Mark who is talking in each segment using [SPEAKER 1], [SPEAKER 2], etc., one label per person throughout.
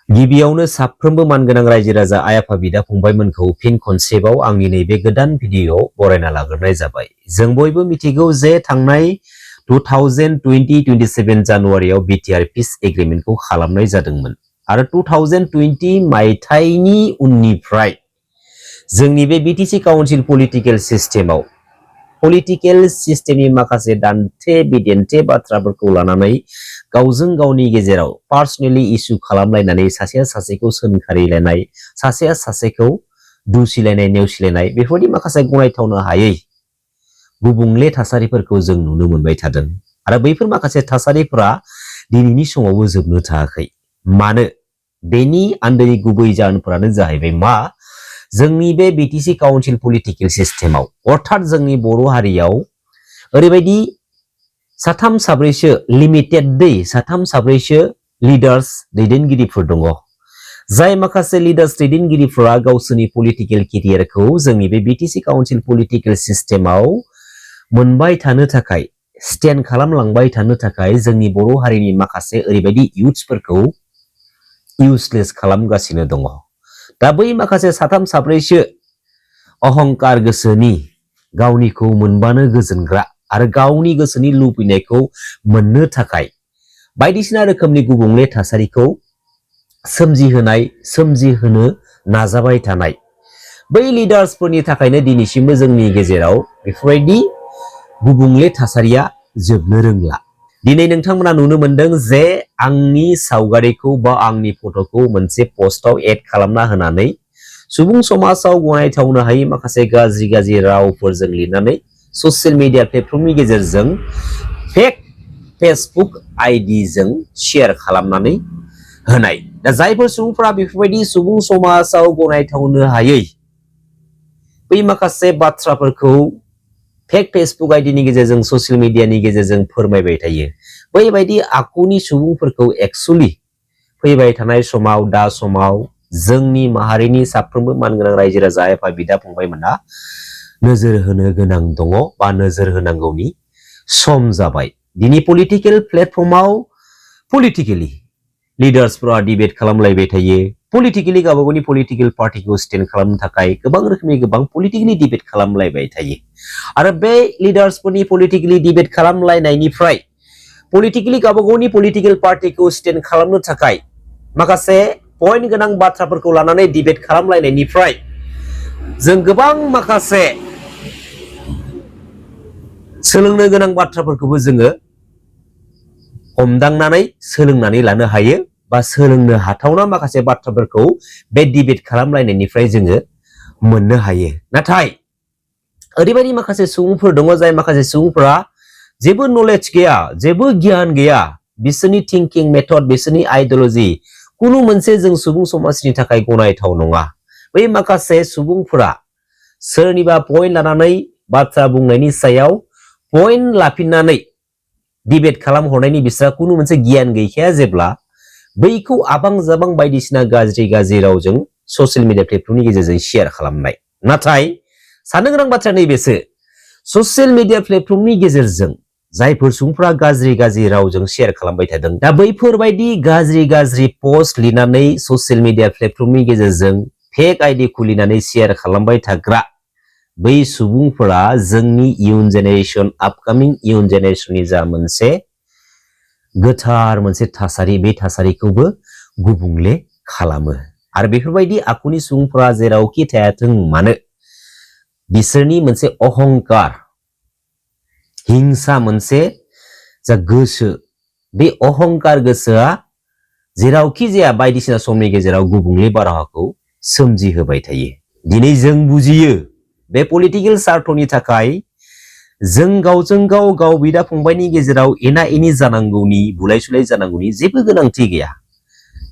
[SPEAKER 1] गिबियावनो साफ्रोमबो मानगोनां रायजो राजा आइ आफा बिदा फंबायमोनखौ फिन खनसेबाव आंनि नैबे गोदान भिडिअ बरायना लाग्रोनाय जाबाय। जों बयबो मिथिगौ जे थांनाय 2020-27 जानुवारियाव बिटिआर पिस एग्रीमेन्टखौ खालामनाय जादोंमोन आरो 2020 मायथाइनि उननिफ्राय जोंनि बे बिटिसि काउन्सिल पलिटिकेल सिस्टेमनि माखासे दान्थे बिदेन्थे बाथ्राफोरखौ लानानै गावजों गावनि गेजेराव पार्सनेलि इस्यु खालामलायनानै सासेया सासेखौ सोंखारिलायनाय, सासेया सासेखौ दुसिलायनाय, नेवसिलायनाय बेफोरबायदि माखासे गनायथावनो हायै गुबुंले थासारिफोरखौ जों नुनो मोनबाय थादों आरो बैफोर माखासे थासारिफोरा दिनैनि समावबो जोबनो थाङाखै। मानो? बेनि आन्दोनि गुबै जाहोनफोरानो जाहैबाय मा? जोंनि बे बिटिसि काउन्सिल पलिटिकेल सिस्टेमाव अर्थात जोंनि बर' हारियाव ओरैबायदि साथाम साब्रैसो लिडार्स दैदेनगिरिफोर दङ, जाय माखासे लिडार्स दैदेनगिरिफोरा गावसोरनि पलिटिकेल केरियारखौ जोंनि बे बिटिसि काउन्सिल पलिटिकेल सिस्टेमाव मोनबाय थानो थाखाय, स्टेन्ड खालामलांबाय थानो थाखाय जोंनि बर' हारिनि माखासे ओरैबायदि इयुथ्सफोरखौ इउसलेस खालामगासिनो दङ। दा बै माखासे साथाम साब्रैसो अहंकार गोसोनि, गावनिखौ मोनबानो गोजोनग्रा आरो गावनि गोसोनि लुबैनायखौ मोननो थाखाय बायदिसिना रोखोमनि गुबुंले थासारिखौ सोमजिहोनो नाजाबाय थानाय बै लिडार्सफोरनि थाखायनो दिनैसिमबो जोंनि गेजेराव बेफोरबायदि गुबुंले थासारिया जोबनो रोंला। दिनै नोंथांमोना नुनो मोनदों जे आंनि सावगारिखौ बा आंनि फट'खौ मोनसे पस्टआव एड खालामना होनानै सुबुं समाजाव गनायथावनो हायै माखासे गाज्रि गाज्रि रावफोरजों लिरनानै ससियेल मिडिया प्लेटफर्मनि गेजेरजों फेक फेसबुक आइडिजों शेयार खालामनानै होनाय। दा जायफोर सुबुंफोरा बेफोरबायदि सुबुं समाजाव गनायथावनो हायै बै माखासे बाथ्राफोरखौ फेक फेसबुक आइडिनि गेजेरजों ससियेल मिडियानि गेजेरजों फोरमायबाय थायो, बैबायदि आखुनि सुबुंफोरखौ एक्सुअलि फैबाय थानाय समाव, दा समाव जोंनि माहारिनि साफ्रोमबो मानगोनां रायजो राजा आइ आफा बिदा फंबायमोना नोजोर होनो गोनां दङ बा नोजोर होनांगौनि सम जाबाय। दिनै पलिटिकेल प्लेटफर्माव पलिटिकेलि लिडार्सफोरा डिबेट खालामलायबाय थायो, पलिटिकेलि गावबा गावनि पलिटिकेल पार्टिखौ स्टेन्ड खालामनो थाखाय गोबां रोखोमनि गोबां पलिटिकेलि डिबेट खालामलायबाय थायो आरो बे लिडार्सफोरनि पलिटिकेलि डिबेट खालामलायनायनिफ्राय पलिटिकेलि गावबा गावनि पलिटिकेल पार्टिखौ स्टेन्ड खालामनो थाखाय माखासे पइन्ट गोनां बाथ्राफोरखौ लानानै डिबेट खालामलायनायनिफ्राय जों गोबां माखासे सोलोंनो गोनां बाथ्राफोरखौबो जोङो हमदांनानै सोलोंनानै लानो हायो बा सोलोंनो हाथावना माखासे बाथ्राफोरखौ बे डिबेट खालामलायनायनिफ्राय जोङो मोननो हायो। नाथाय ओरैबायदि माखासे सुबुंफोर दङ, जाय माखासे सुबुंफोरा जेबो नलेज गैया, जेबो गियान गैया, बिसोरनि थिंकिं मेथड, बिसोरनि आइडियलजि कुनु मोनसे जों सुबुं समाजनि थाखाय गनायथाव नङा। बै माखासे सुबुंफोरा सोरनिबा पइन्ट लानानै बाथ्रा बुंनायनि सायाव पइन्ट लाफिननानै डिबेट खालामहरनायनि बिसोरहा कुनु मोनसे गियान गैखाया, जेब्ला बैखौ आबां जाबां बायदिसिना गाज्रि गाज्रि रावजों ससियेल मिडिया प्लेटफर्मनि गेजेरजों शेयार खालामनाय। नाथाय साननो गोनां बाथ्राया नैबेसो, ससियेल मिडिया प्लेटफर्मनि गेजेरजों जायफोर सुबुंफोरा गाज्रि गाज्रि रावजों शेयार खालामबाय थादों, दा बैफोरबायदि गाज्रि गाज्रि पोस्ट लिरनानै ससियेल मिडिया प्लेटफर्मनि गेजेरजों फेक आइडि खुलिनानै शेयार खालामबाय थाग्रा बै सुबुंफोरा जोंनि इयुन जेनेरेशन, आपकामिं इयुन जेनेरेशननि जा मोनसे गोथार मोनसे थासारि, बे थासारिखौबो गुबुंले खालामो आरो बेफोरबायदि आखुनि सुबुंफोरा जेरावखि थायाथों मानो बिसोरनि मोनसे अहंकार, हिंसा मोनसे जा गोसो, बे अहंकार गोसोआ जेरावखि जाया बायदिसिना समनि गेजेराव गुबुंले बारहावाखौ सोमजिहोबाय थायो। दिनै जों बुजियो बे पलिटिकेल स्वार्थनि थाखाय जों गावजों गाव, गाव बिदा फंबायनि गेजेराव एना एनि जानांगौनि, बुलाय सुलाय जानांगौनि जेबो गोनांथि गैया।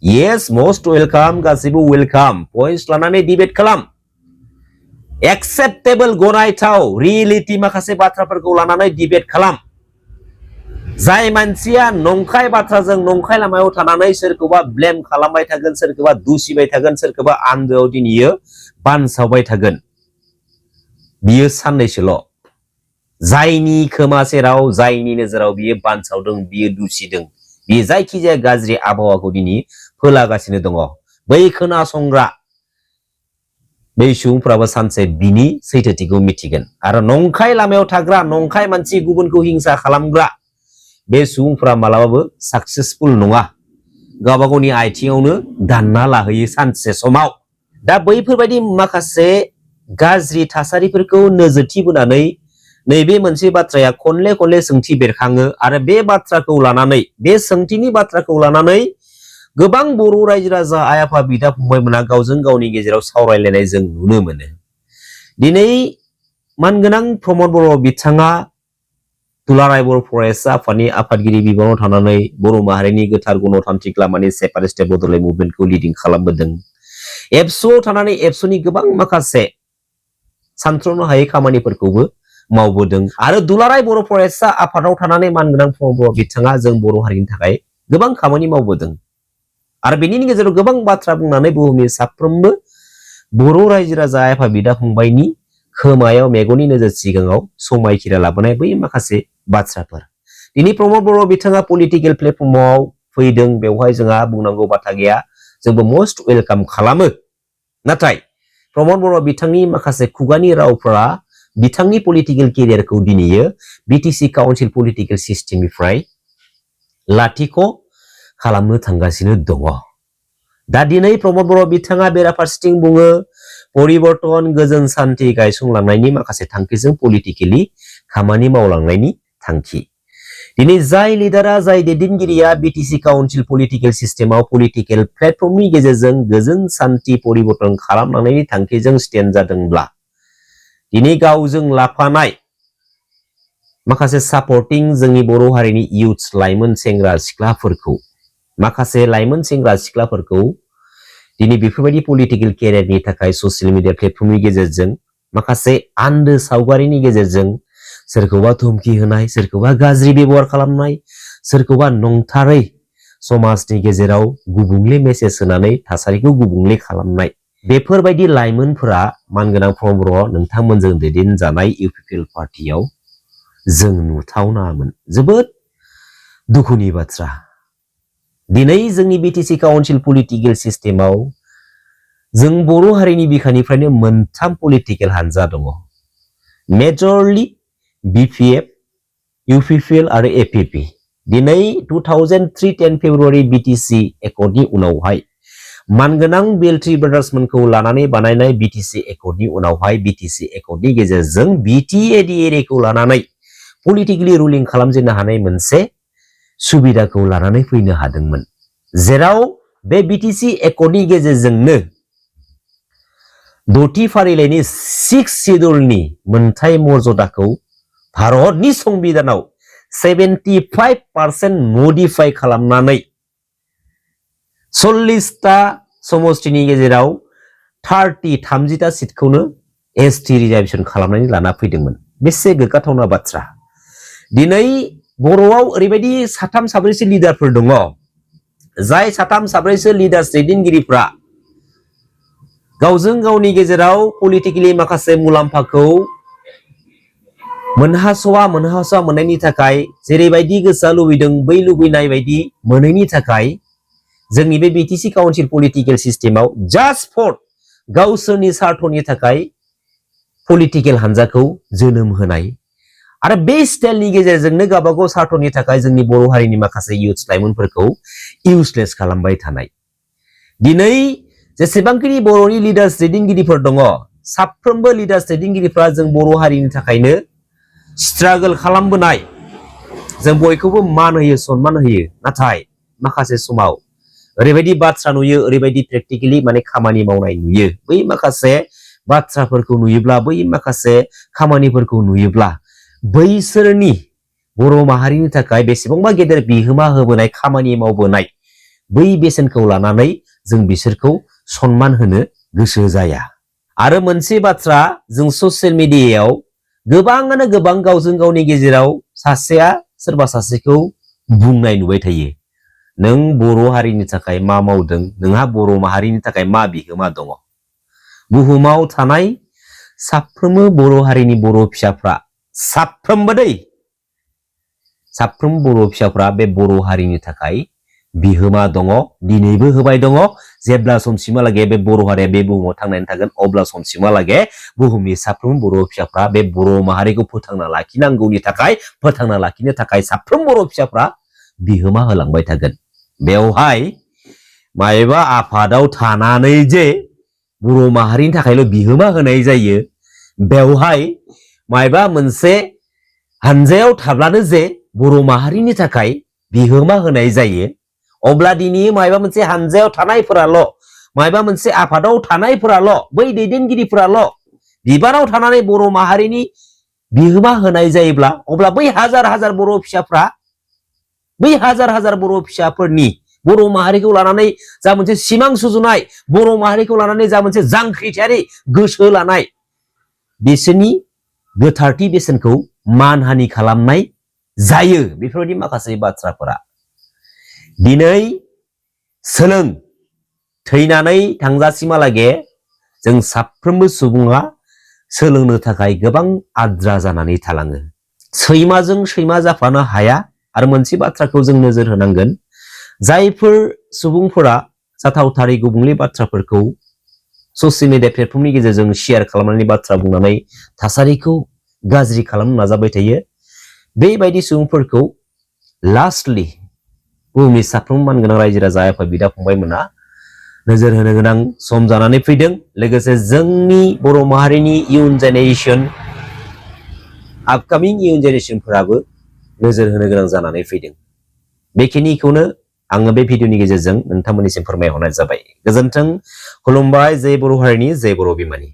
[SPEAKER 1] येस, मोस्ट वेलकाम, गासैबो वेलकाम, पइन्ट्स लानानै डिबेट खालाम, एक्सेप्टेबल, गनायथाव रियेलिटि माखासे बाथ्राफोरखौ लानानै डिबेट खालाम। जाय मानसिया नंखाय बाथ्राजों नंखाय लामायाव थानानै सोरखौबा ब्लेम खालामबाय थागोन, सोरखौबा दुसिबाय थागोन, सोरखौबा आन्दोआव दिनैयो बानसावबाय थागोन, बियो साननैसोल'। जायनि खोमा सेराव, जायनि नोजोराव बियो बानसावदों, बियो दुसिदों, बियो जायखिजाया गाज्रि आबहावाखौ दिनै होलागासिनो दङ। बै खोनासंग्रा बै सुबुंफ्राबो सानसे बिनि सैथोथिखौ मिथिगोन आरो नंखाय लामायाव थाग्रा, नंखाय मानसि, गुबुनखौ हिंसा खालामग्रा बे सुबुंफ्रा मालाबाबो साक्सेसफुल नङा, गावबा गावनि आथिङावनो दानना लाहैयो सानसे समाव। दा बैफोरबायदि माखासे गाज्रि थासारिफोरखौ नोजोरथि बोनानै नैबे मोनसे बाथ्राया खनले खनले सोंथि बेरखाङो आरो बे बाथ्राखौ लानानै, बे सोंथिनि बाथ्राखौ लानानै गोबां बर' रायजो राजा, आइ आफा, बिदा फंबायमोना गावजों गावनि गेजेराव सावरायलायनाय जों नुनो मोनो। दिनै मानगोनां प्रमद बर' बिथाङा दुलाराय बर' फरायसा आफादनि आफादगिरि बिबानाव थानानै बर' माहारिनि गोथार गणतान्त्रिक लामानि सेपारेटिस्ट बड'लेण्ड मुभमेन्टखौ लिडिं खालामबोदों। एबसुआव थानानै एबसुनि गोबां माखासे सानथ्र'नो हायै खामानिफोरखौबो मावबोदों आरो दुलाराय बर' फरायसा आफादाव थानानै मानगोनां प्रमद बर' बिथाङा जों बर' हारिनि थाखाय गोबां खामानि मावबोदों आरो बेनि गेजेराव गोबां बाथ्रा बुंनानै बुहुमनि साफ्रोमबो बर' रायजो राजा, आइ आफा, बिदा फंबायनि खोमायाव, मेगननि नोजोर सिगाङाव समायखिरा लाबोनाय बै माखासे बाथ्राफोर। दिनै प्रमद बर' बिथाङा पलिटिकेल प्लेटफर्माव फैदों, बेवहाय जोंहा बुंनांगौ बाथ्रा गैया, जोंबो मस्ट वेलकाम खालामो। नाथाय प्रमद बर' बिथांनि माखासे खुगानि रावफोरा बिथांनि पलिटिकेल केरियारखौ दिनैयो बिटिसि काउन्सिल पलिटिकेल सिस्टेमनिफ्राय लाथिख' खालामनो थांगासिनो दङ। दा दिनै प्रमद बर' बिथाङा बेराफारसेथिं बुङो परिबर्तन, गोजोन, सान्थि गायसंलांनायनि माखासे थांखिजों पलिटिकेलि खामानि मावलांनायनि थांखि। दिनै जाय लिडारा, जाय दैदेनगिरिया बिटिसि काउन्सिल पलिटिकेल सिस्टेमाव पलिटिकेल प्लेटफर्मनि गेजेरजों गोजोन, सान्थि, परिबर्तन खालामलांनायनि थांखिजों स्टेन्ड जादोंब्ला दिनै गावजों लाफानाय माखासे सापर्टिं जोंनि बर' हारिनि इयुथ्स, लाइमोन सेंग्रा सिख्लाफोरखौ, माखासे लाइमोन सेंग्रा सिख्लाफोरखौ दिनै बेफोरबायदि पलिटिकेल केरियारनि थाखाय ससियेल मिडिया प्लेटफर्मनि गेजेरजों माखासे आन्दो सावगारिनि गेजेरजों सोरखौबा धमकि होनाय, सोरखौबा गाज्रि बेबहार खालामनाय, सोरखौबा नंथारै समाजनि गेजेराव गुबुंले मेसेज होनानै थासारिखौ गुबुंले खालामनाय, बेफोरबायदि लाइमोनफोरा मानगोनां प्रमद बर' नोंथांमोनजों दैदेनजानाय इउपिपिएल पार्टियाव जों नुथावनामोन। जोबोद दुखुनि बाथ्रा। दिनै जोंनि बिटिसि काउन्सिल पलिटिकेल सिस्टेमाव जों बर' हारिनि बिखानिफ्रायनो मोनथाम पलिटिकेल हानजा दङ। मेजरलि बिपिएफ, इउपिपिएल आरो एपिपि। दिनै 2003 10 फेब्रुवारि बिटिसि एकर्डनि उनावहाय मानगोनां बेलट्रि ब्रादार्समोनखौ लानानै बानायनाय बिटिसि एकर्डनि उनावहाय बिटिसि एकर्डनि गेजेरजों बिटिएडिएखौ लानानै पलिटिकेलि रुलिं खालामजेननो हानाय मोनसे सुबिदाखौ लानानै फैनो हादोंमोन, जेराव बे बिटिसि एकर्डनि गेजेरजोंनो 6थि फारिलाइनि 6 सिडुलनि मोनथाय मर्यादाखौ भारतनि संबिधानाव 75% मडिफाइ खालामनानै 40टा समष्टिनि गेजेराव 30टा सिटखौनो एसटि रिजार्भेसन खालामनानै लाना फैदोंमोन। बेसे गोग्गाथावना बाथ्रा। दिनै बर'आव ओरैबायदि साथाम साब्रैसो लिडारफोर दङ, जाय साथाम साब्रैसो लिडार्स, दैदेनगिरिफ्रा गावजों गावनि गेजेराव पलिटिकेलि माखासे मुलाम्फाखौ मोनहासवा मोननायनि थाखाय जेरैबायदि गोसोआ लुबैदों बै लुबैनाय बायदि मोनैनि थाखाय जोंनि बे बिटिसि काउन्सिल पलिटिकेल सिस्टेमाव जास्ट फर गावसोरनि सार्थनि थाखाय पलिटिकेल हानजाखौ जोनोम होनाय आरो बे स्टाइलनि गेजेरजोंनो गावबागाव सार्थनि थाखाय जोंनि बर' हारिनि माखासे इयुथ्स लाइमोनफोरखौ इउजलेस खालामबाय थानाय। दिनै जेसेबांखिनि बर'नि लिडार्स दैदेनगिरिफोर दङ, साफ्रोमबो लिडार्स दैदेनगिरिफ्रा जों बर' हारिनि थाखायनो स्ट्रागल खालामबोनाय, जों बयखौबो मान होयो, सनमान होयो। नाथाय माखासे समाव ओरैबायदि बाथ्रा नुयो, ओरैबायदि प्रेक्टिकेलि माने खामानि मावनाय नुयो, बै माखासे बाथ्राफोरखौ नुयोब्ला, बै माखासे खामानिफोरखौ नुयोब्ला बैसोरनि बर' माहारिनि थाखाय बेसेबांबा गेदेर बिहोमा होबोनाय, खामानि मावबोनाय, बै बेसेनखौ लानानै जों बिसोरखौ सनमान होनो गोसो जाया। आरो मोनसे बाथ्रा, जों ससियेल मिडियायाव गोबाङानो गोबां गावजों गावनि गेजेराव सासेया सोरबा सासेखौ बुंनाय नुबाय थायो, नों बर' हारिनि थाखाय मा मावदों, नोंहा बर' माहारिनि थाखाय मा बिहोमा दङ। बुहुमाव थानाय साफ्रोमबो बर' हारिनि बर' फिसाफ्रा, साफ्रोमबो बर' फिसाफ्रा बे बर' हारिनि थाखाय बिहोमा दङ दिनैबो होबाय दङ जेब्ला समसिमहालागै बे बर' हारिया बे बुहुमाव थांनानै थागोन अब्ला समसिमहालागै बुहुमनि साफ्रोम बर' फिसाफ्रा बे बर' माहारिखौ फोथांना लाखिनांगौनि थाखाय फोथांना लाखिनो थाखाय साफ्रोम बर' फिसाफ्रा बिहोमा होलांबाय थागोन बेवहाय मायबा आफादाव थानानै जे बर' माहारिनि थाखायल' बिहोमा होनाय जायो बेवहाय मायबा मोनसे हानजायाव थाब्लानो जे बर' माहारिनि थाखाय बिहोमा होनाय जायो अब्ला दिनै मायबा मोनसे हानजायाव थानायफोराल' मायबा मोनसे आफादाव थानायफोराल' बै दैदेनगिरिफोराल' बिबानाव थानानै बर' माहारिनि बिहोमा होनाय जायोब्ला अब्ला बै हाजार हाजार बर' फिसाफ्रा बै हाजार हाजार बर' फिसाफोरनि बर' माहारिखौ लानानै जा मोनसे सिमां सुजुनाय बर' माहारिखौ लानानै जा मोनसे जांख्रिथायारि गोसो लानाय बिसोरनि गोथारथि बेसेनखौ मानहानि खालामनाय जायो बेफोरबायदि माखासे बाथ्राफोरा दिनै सोलों थैनानै थांजासिमहालागै जों साफ्रोमबो सुबुङा सोलोंनो थाखाय गोबां आद्रा जानानै थालाङो सैमाजों सैमा जाफानो हाया आरो मोनसे बाथ्राखौ जों नोजोर होनांगोन जायफोर सुबुंफोरा जाथावथारै गुबुंले बाथ्राफोरखौ ससियेल मिडिया प्लेटफर्मनि गेजेरजों शेयार खालामनानै बाथ्रा बुंनानै थासारिखौ गाज्रि खालामनो नाजाबाय थायो बेबायदि सुबुंफोरखौ लास्टलि बुहुमनि साफ्रोम मानगोनां रायजो राजा आफा बिदा फंबायमोना नोजोर होनो गोनां सम जानानै फैदों लोगोसे जोंनि बर' माहारिनि इयुन जेनेरेसन आपकामिं इयुन जेनेरेसनफोराबो नोजोर होनो गोनां जानानै फैदों बेखिनिखौनो आङो बे भिडिअनि गेजेरजों नोंथांमोननिसिम फोरमायहरनाय जाबाय गोजोन्थों खुलुमबाय जय बर' हारिनि जय बर' बिमानि